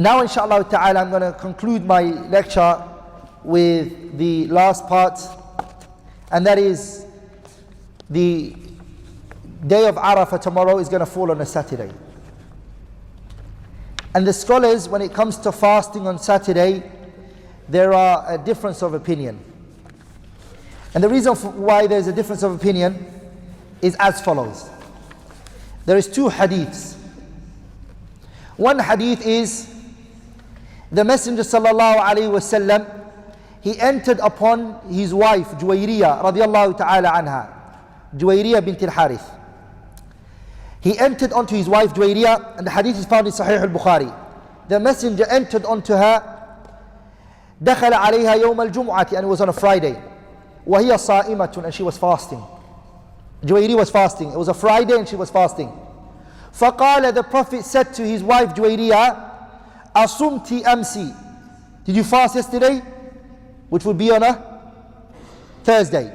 Now inshallah ta'ala I'm going to conclude my lecture with the last part, and that is the day of Arafah tomorrow is going to fall on a Saturday. And the scholars, when it comes to fasting on Saturday, there are a difference of opinion. And the reason why there's a difference of opinion is as follows. There is two hadiths. One hadith is the Messenger sallallahu alaihi wasallam, he entered upon his wife Juwayriya radiallahu ta'ala anha, Juwayriya bint al-Harith. He entered onto his wife Juwayriya, and the hadith is found in Sahih al-Bukhari. The Messenger entered onto her, دخل عليها يوم الجمعة, and it was on a Friday. وهي صائمة, and she was fasting. Juwayriya was fasting. It was a Friday and she was fasting. فقال, the Prophet said to his wife Juwayriya, أصمت أمسي, did you fast yesterday? Which would be on a Thursday.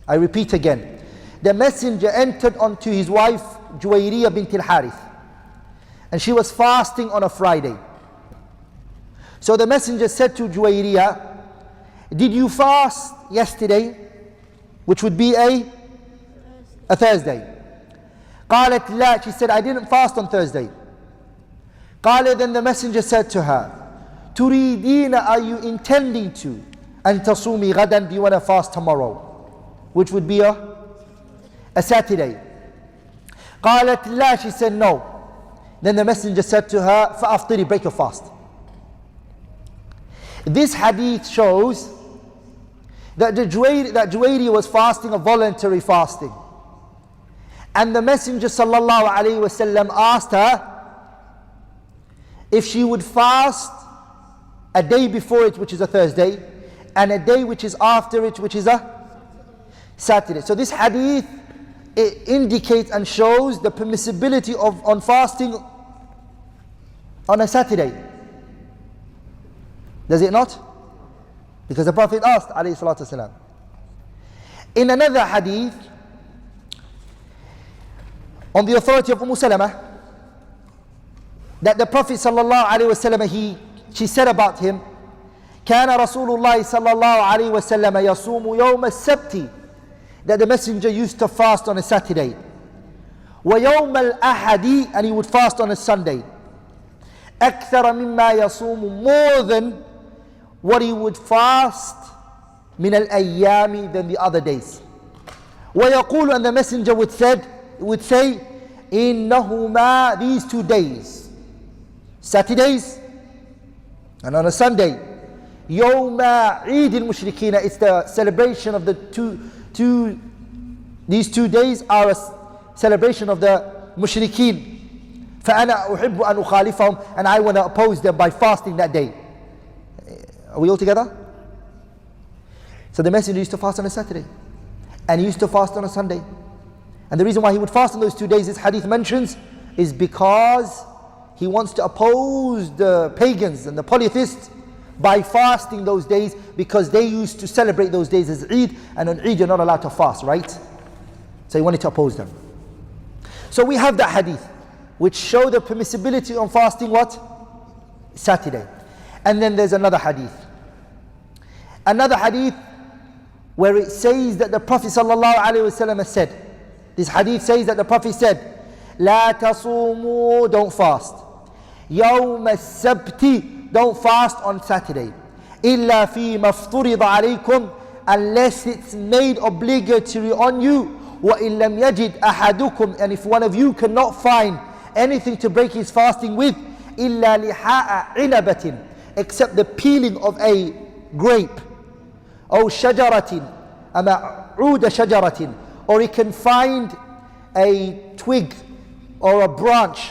I repeat again. The Messenger entered onto his wife Juwayriya bint al-Harith, and she was fasting on a Friday. So the Messenger said to Juwayriya, did you fast yesterday? Which would be a Thursday. قالت لا, she said, I didn't fast on Thursday. قال, then the Messenger said to her, تريدين, are you intending to, أن تصومي غدا, do you want to fast tomorrow? Which would be a Saturday. قالت لا, she said no. Then the Messenger said to her, فأفطري, break your fast. This hadith shows that Juwayriya was fasting a voluntary fasting. And the Messenger sallallahu alaihi wasallam asked her if she would fast a day before it, which is a Thursday, and a day which is after it, which is a Saturday. So this hadith, it indicates and shows the permissibility of on fasting on a Saturday. Does it not? Because the Prophet asked alayhi salatu wasalam. In another hadith, on the authority of Salama, that the Prophet sallallahu alaihi wasallam, she said about him, كان رسول الله صلى الله عليه وسلم يصوم يوم السبت, that the Messenger used to fast on a Saturday. ويوم الأحد, and he would fast on a Sunday. أكثر مما يصوم, more than what he would fast من الأيام, than the other days. ويقول, and the Messenger would say, إنهما, these 2 days, Saturdays and on a Sunday, يوم عيد المشركين, it's the celebration of the these 2 days are a celebration of the mushrikeen. فأنا أحب أن أخالفهم, and I want to oppose them by fasting that day. Are we all together? So the Messenger used to fast on a Saturday, and he used to fast on a Sunday. And the reason why he would fast on those 2 days, this hadith mentions, is because he wants to oppose the pagans and the polytheists by fasting those days, because they used to celebrate those days as Eid, and on Eid you're not allowed to fast, right? So he wanted to oppose them. So we have that hadith which show the permissibility on fasting what? Saturday. And then there's another hadith. Another hadith where it says that the Prophet sallallahu alaihi wasallam said, this hadith says that the Prophet said, لا تصوموا, don't fast. يوم السبت, don't fast on Saturday. إلا فيما افترض عليكم, unless it's made obligatory on you. وإن لم يجد أحدكم, and if one of you cannot find anything to break his fasting with, إلا لحاء عنبة, except the peeling of a grape, أو شجرة أما عود شجرة, or he can find a twig or a branch,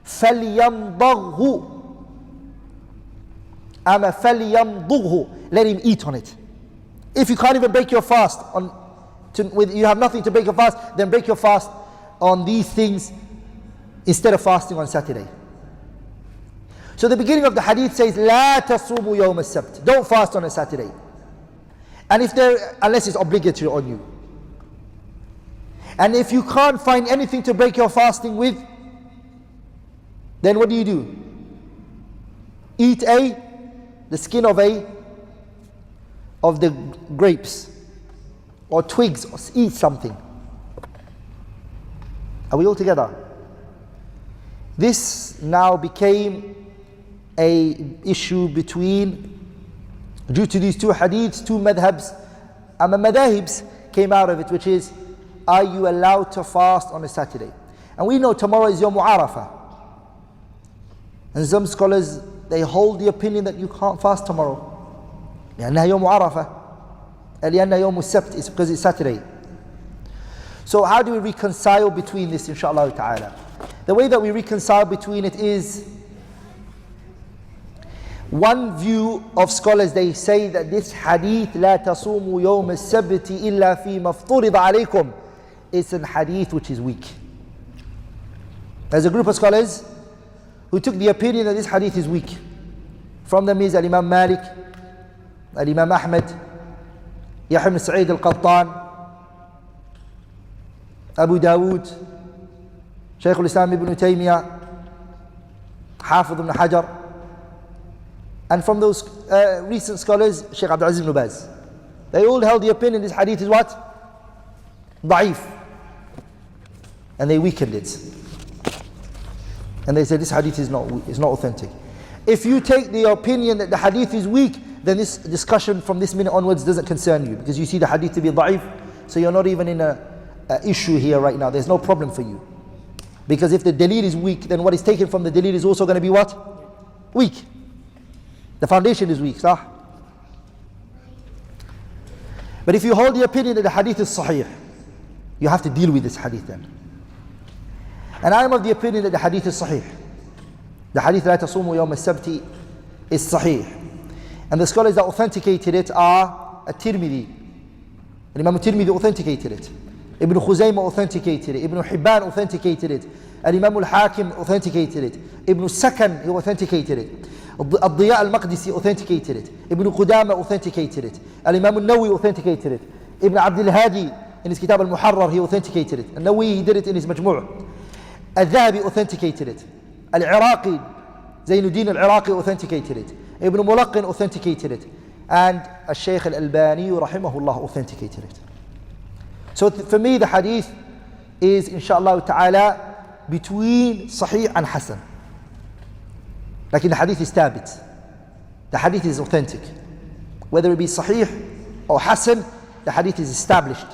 فَلْيَمْضَغْهُ أَمَا فَلْيَمْضُغْهُ, let him eat on it. If you can't even break your fast, you have nothing to break your fast, then break your fast on these things instead of fasting on Saturday. So the beginning of the hadith says, لا تصوموا يوم السبت, don't fast on a Saturday. And unless it's obligatory on you. And if you can't find anything to break your fasting with, then what do? eat the skin of the grapes or twigs, or eat something. Are we all together? This now became a issue due to these two hadiths, two madhabs, and madahibs came out of it, which is, are you allowed to fast on a Saturday? And we know tomorrow is Yawm Arafah. And some scholars, they hold the opinion that you can't fast tomorrow. لأنها يوم عرفة. لأنها يوم السبت, it's because it's Saturday. So how do we reconcile between this, inshallah ta'ala? The way that we reconcile between it is, one view of scholars, they say that this hadith, لا تصوموا يوم السبت إلا فيما افترض عليكم, it's a hadith which is weak. There's a group of scholars who took the opinion that this hadith is weak. From them is Al-Imam Malik, Al-Imam Ahmed, Yahya ibn Sa'id al-Qattan, Abu Dawood, Shaykh al-Islam ibn Taymiyyah, Hafidh ibn Hajar, and from those recent scholars, Shaykh Abdulaziz ibn Baz. They all held the opinion this hadith is what? Da'if. And they weakened it. And they said this hadith is not authentic. If you take the opinion that the hadith is weak, then this discussion from this minute onwards doesn't concern you, because you see the hadith to be da'if, so you're not even in a issue here right now. There's no problem for you. Because if the dalil is weak, then what is taken from the dalil is also going to be what? Weak. The foundation is weak, sah? But if you hold the opinion that the hadith is sahih, you have to deal with this hadith then. And I am of the opinion that the hadith is sahih. The hadith لا تصوموا يوم السبت is sahih. And the scholars that authenticated it are At-Tirmidhi. Imam Tirmidhi authenticated it. Ibn Khuzaymah authenticated it. Ibn Hibban authenticated it. Imam al-Hakim authenticated it. Ibn Sakan, he authenticated it. Ad-Diya al-Maqdisi authenticated it. Ibn Qudama authenticated it. Imam al-Nawawi authenticated it. Ibn Abdul Hadi in his Kitab al-Muharrar, he authenticated it. Al-Nawawi, he did it in his Majmu'. Al-Dhahabi authenticated it. Al-Iraqi, Zainuddin al-Iraqi authenticated it. Ibn Mulaqin authenticated it. And Al-Shaykh al-Albani rahimahullah authenticated it. So for me the hadith is inshallah ta'ala between Sahih and Hassan. Like the hadith is thabit. The hadith is authentic. Whether it be Sahih or Hassan, the hadith is established.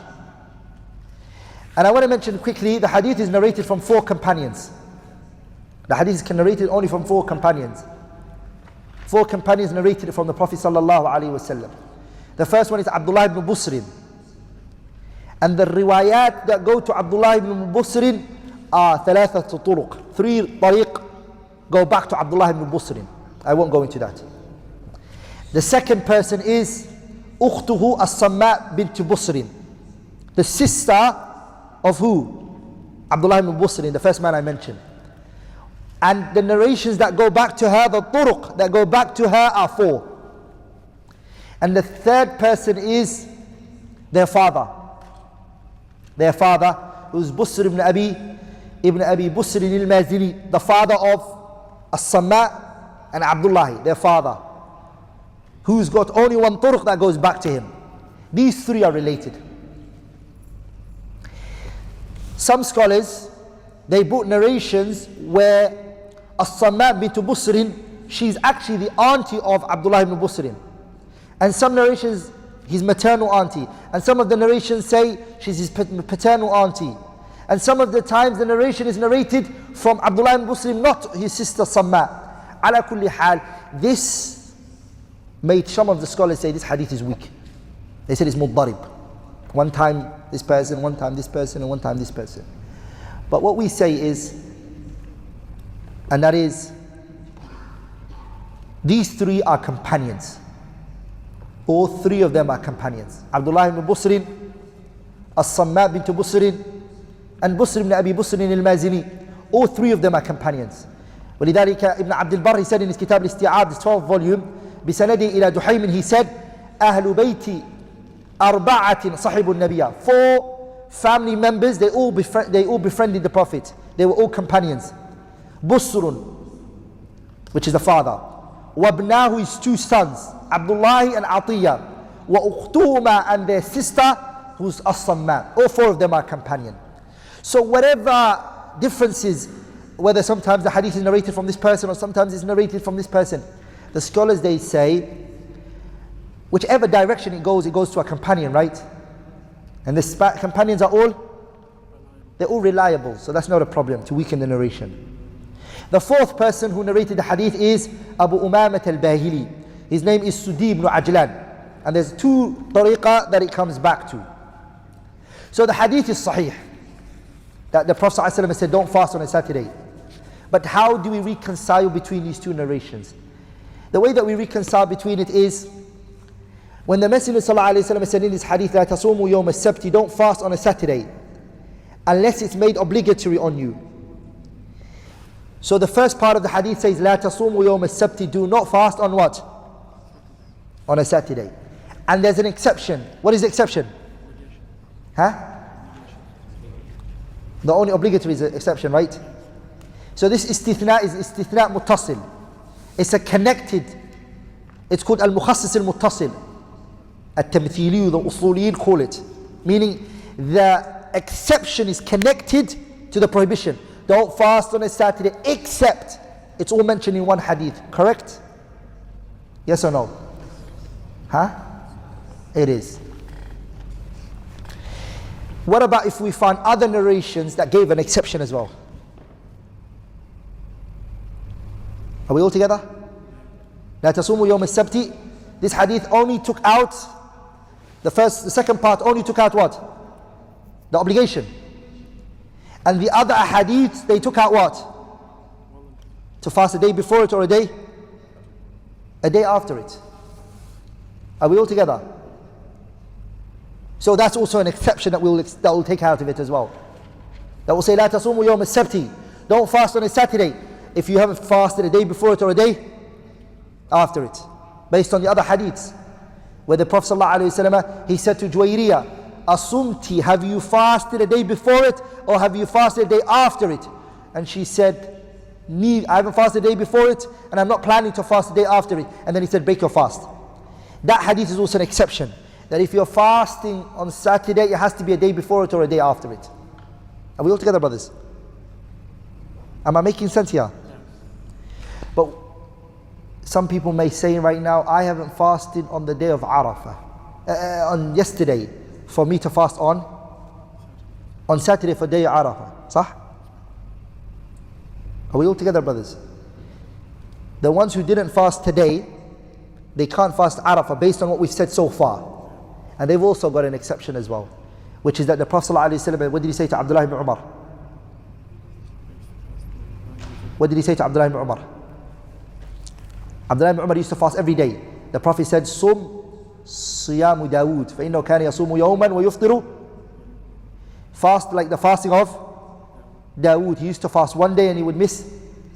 And I want to mention quickly, the hadith is narrated from 4 companions. The hadith is narrated only from 4 companions. 4 companions narrated it from the Prophet sallallahu alaihi wasallam. The first one is Abdullah ibn Busrin. And the riwayat that go to Abdullah ibn Busrin are 3 turuq. 3 tariq go back to Abdullah ibn Busrin. I won't go into that. The second person is Ukhtuhu as-Samma bint Busrin. The sister of who? Abdullah ibn Busrin, the first man I mentioned. And the narrations that go back to her, the turuq that go back to her are 4. And the third person is their father. Their father, who's Busr ibn Abi Busr al-Mazili, the father of As-Samma and Abdullah, their father, who's got only one turuq that goes back to him. These 3 are related. Some scholars, they put narrations where As-Samma bint Busrin, she's actually the auntie of Abdullah ibn Busrin. And some narrations, his maternal auntie. And some of the narrations say she's his paternal auntie. And some of the times the narration is narrated from Abdullah ibn Busrin, not his sister Samma. Ala kulli hal, this made some of the scholars say this hadith is weak. They said it's muddarib. One time this person, one time this person, and one time this person. But what we say is, and that is, these 3 are companions. All 3 of them are companions. Abdullah ibn Busrin, As-Samma bint Busrin, and Busr ibn Abi Busrin al-Mazini. All 3 of them are companions. ولذلك Ibn Abdul Barr, he said in his Kitab al-Isti'ab, this 12th volume, بسنده إلى دحيم, he said, أهل بيت أربعة صحب النبي. 4 family members, they all befriended the Prophet. They were all companions. Busrun, which is the father. وَابْنَاهُ, his two sons, Abdullah and Atiyya, وَأُخْتُهُمَا, and their sister, who's as-Samman. All four of them are companion. So whatever differences, whether sometimes the hadith is narrated from this person or sometimes it's narrated from this person, the scholars, they say, whichever direction it goes to a companion, right? And the companions are they're all reliable, so that's not a problem to weaken the narration. The fourth person who narrated the hadith is Abu Umamat al-Bahili. His name is Sudi ibn Ajlan. And there's two tariqah that it comes back to. So the hadith is sahih, that the Prophet ﷺ said, don't fast on a Saturday. But how do we reconcile between these two narrations? The way that we reconcile between it is, when the Messenger ﷺ said in this hadith, لا تصوموا يوم السبت, don't fast on a Saturday, unless it's made obligatory on you. So the first part of the hadith says, لا تصوموا يوم السبت, do not fast on what? On a Saturday. And there's an exception. What is the exception? Huh? The only obligatory is an exception, right? So this istithna is istithna muttasil. It's a connected, it's called al-mukhassis al-muttasil. At-tamthiliyu, the usuliyin call it. Meaning the exception is connected to the prohibition. Don't fast on a Saturday, except it's all mentioned in one hadith. Correct? Yes or no? Huh? It is. What about if we find other narrations that gave an exception as well? Are we all together? لا تصوموا يوم السبت. This hadith only took out the second part only took out what? The obligation. And the other hadiths, they took out what? To fast a day before it or a day after it. Are we all together? So that's also an exception that we'll take out of it as well. That will say, لا تصوموا يوم السبت. Don't fast on a Saturday if you haven't fasted a day before it or a day after it. Based on the other hadiths, where the Prophet ﷺ, he said to Juwayriyah, Asumti, have you fasted a day before it or have you fasted a day after it? And she said, I haven't fasted a day before it and I'm not planning to fast a day after it. And then he said, break your fast. That hadith is also an exception. That if you're fasting on Saturday, it has to be a day before it or a day after it. Are we all together, brothers? Am I making sense here? But some people may say right now, I haven't fasted on the day of Arafah, on yesterday, for me to fast on Saturday for day of Arafah. Sah? Are we all together, brothers? The ones who didn't fast today, they can't fast Arafah based on what we've said so far. And they've also got an exception as well, which is that the Prophet ﷺ, what did he say to Abdullah ibn Umar? What did he say to Abdullah ibn Umar? Abdullah ibn Umar used to fast every day. The Prophet said, Sum siyamu Dawood, فَإِنَّهُ كَانَ يَصُومُ يَوْمًا وَيُفْطِرُ. Fast like the fasting of Dawood. He used to fast one day and he would miss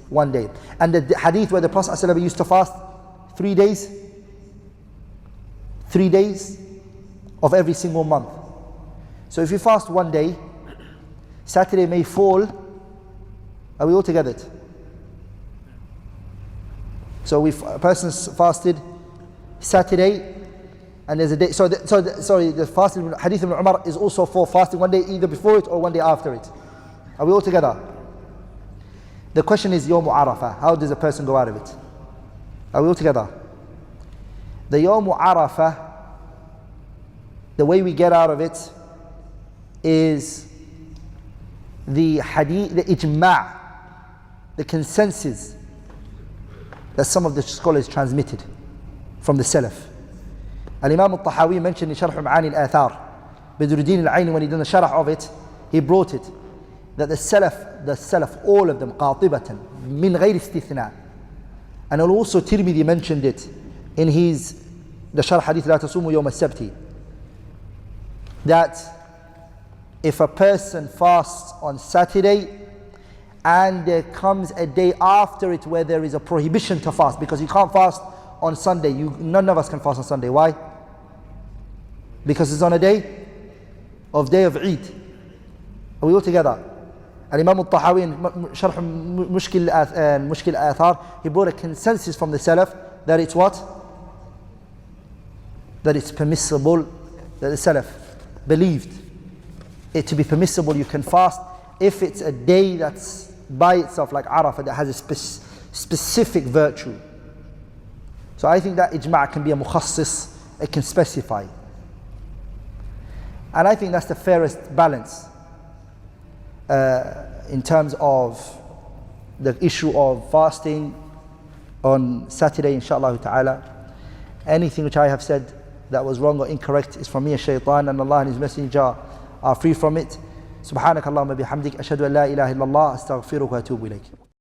one day. And the hadith where the Prophet ﷺ used to fast 3 days, 3 days of every single month. So if you fast one day, Saturday may fall. Are we all together? So if a person's fasted Saturday and there's a day, the fasting hadith of Umar is also for fasting one day either before it or one day after it. Are we all together? The question is Yawm Arafah. How does a person go out of it? Are we all together? The Yawm Arafah, the way we get out of it is the hadith, the ijma', the consensus that some of the scholars transmitted from the Salaf. Al-Imam al-Tahawi mentioned in Sharh Ma'ani al-Athar, Badruddin al-Aini, when he done the sharh of it, he brought it, that the Salaf, all of them, qatibatan, min ghayr istithna. And also Tirmidhi mentioned it in the Sharh Hadith, La Tasumu Yawm al-Sabti, that if a person fasts on Saturday and there comes a day after it where there is a prohibition to fast, because you can't fast on Sunday, none of us can fast on Sunday. Why? Because it's on a day of Eid. Are we all together? Imam al-Tahawi in Sharh Mushkil al-Athar, he brought a consensus from the Salaf that it's what? That it's permissible, that the Salaf believed it to be permissible. You can fast if it's a day that's by itself, like Arafah, that has a specific virtue. So I think that ijma' can be a mukhassis, it can specify. And I think that's the fairest balance in terms of the issue of fasting on Saturday, inshallah ta'ala. Anything which I have said that was wrong or incorrect is from me, a shaitan, and Allah and His Messenger are free from it. سبحانك اللهم بحمدك أشهد أن لا إله إلا الله أستغفرك وأتوب إليك.